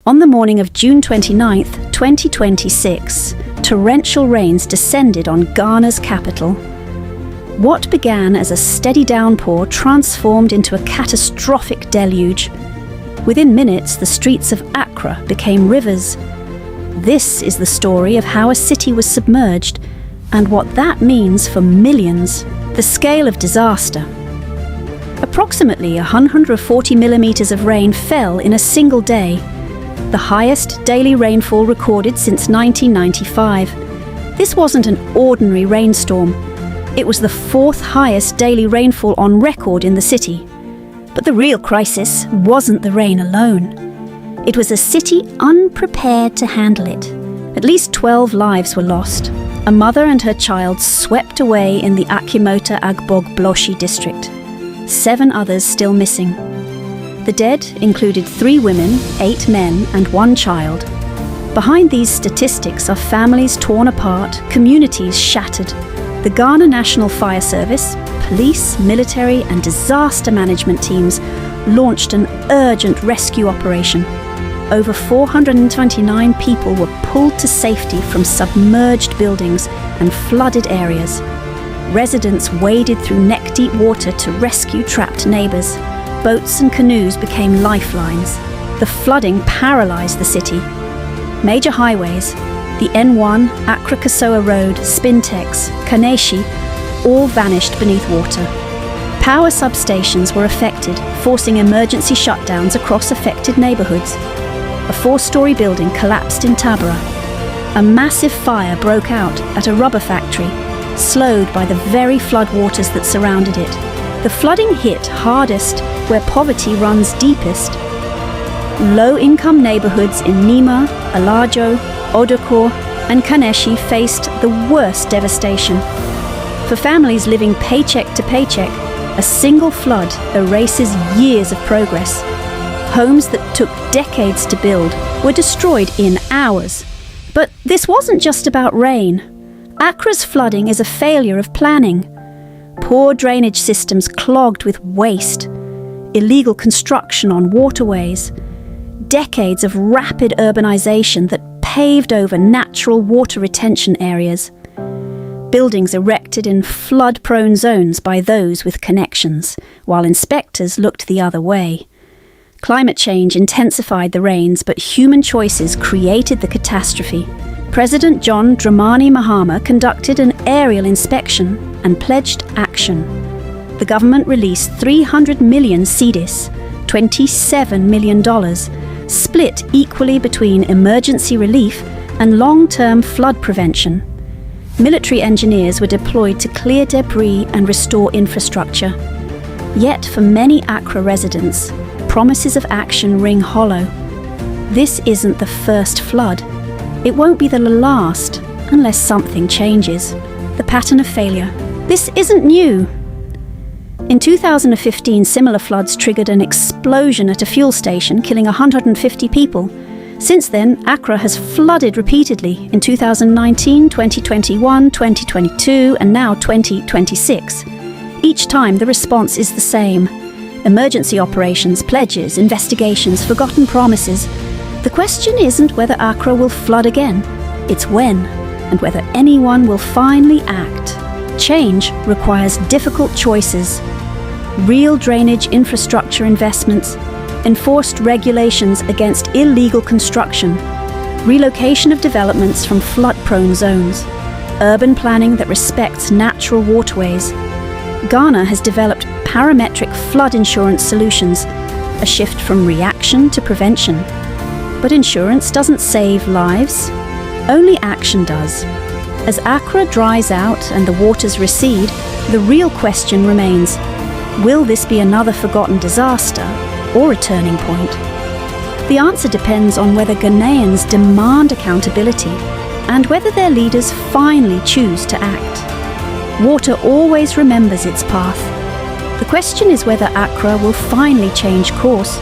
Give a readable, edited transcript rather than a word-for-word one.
On the morning of June 29, 2026, torrential rains descended on Ghana's capital. What began as a steady downpour transformed into a catastrophic deluge. Within minutes, the streets of Accra became rivers. This is the story of how a city was submerged and what that means for millions. The scale of disaster. Approximately 140 millimeters of rain fell in a single day, the highest daily rainfall recorded since 1995. This wasn't an ordinary rainstorm. It was the fourth highest daily rainfall on record in the city. But the real crisis wasn't the rain alone. It was a city unprepared to handle it. At least 12 lives were lost. A mother and her child swept away in the Akimota Agbog-Bloshi district. 7 others still missing. The dead included 3 women, 8 men, and 1 child. Behind these statistics are families torn apart, communities shattered. The Ghana National Fire Service, police, military, and disaster management teams launched an urgent rescue operation. Over 429 people were pulled to safety from submerged buildings and flooded areas. Residents waded through neck-deep water to rescue trapped neighbours. Boats and canoes became lifelines. The flooding paralysed the city. Major highways, the N1, Accra-Kasoa Road, Spintex, Kaneshi, all vanished beneath water. Power substations were affected, forcing emergency shutdowns across affected neighbourhoods. A 4-storey building collapsed in Tabara. A massive fire broke out at a rubber factory, slowed by the very floodwaters that surrounded it. The flooding hit hardest where poverty runs deepest. Low-income neighbourhoods in Nima, Alajo, Odokor, and Kaneshi faced the worst devastation. For families living paycheck to paycheck, a single flood erases years of progress. Homes that took decades to build were destroyed in hours. But this wasn't just about rain. Accra's flooding is a failure of planning. Poor drainage systems clogged with waste, illegal construction on waterways, decades of rapid urbanization that paved over natural water retention areas, buildings erected in flood-prone zones by those with connections, while inspectors looked the other way. Climate change intensified the rains, but human choices created the catastrophe. President John Dramani Mahama conducted an aerial inspection and pledged action. The government released 300 million cedis, $27 million, split equally between emergency relief and long-term flood prevention. Military engineers were deployed to clear debris and restore infrastructure. Yet for many Accra residents, promises of action ring hollow. This isn't the first flood. It won't be the last unless something changes. The pattern of failure. This isn't new. In 2015, similar floods triggered an explosion at a fuel station, killing 150 people. Since then, Accra has flooded repeatedly in 2019, 2021, 2022, and now 2026. Each time, the response is the same. Emergency operations, pledges, investigations, forgotten promises. The question isn't whether Accra will flood again, it's when, and whether anyone will finally act. Change requires difficult choices. Real drainage infrastructure investments, enforced regulations against illegal construction, relocation of developments from flood-prone zones, urban planning that respects natural waterways. Ghana has developed parametric flood insurance solutions, a shift from reaction to prevention. But insurance doesn't save lives, only action does. As Accra dries out and the waters recede, the real question remains, will this be another forgotten disaster or a turning point? The answer depends on whether Ghanaians demand accountability and whether their leaders finally choose to act. Water always remembers its path. The question is whether Accra will finally change course.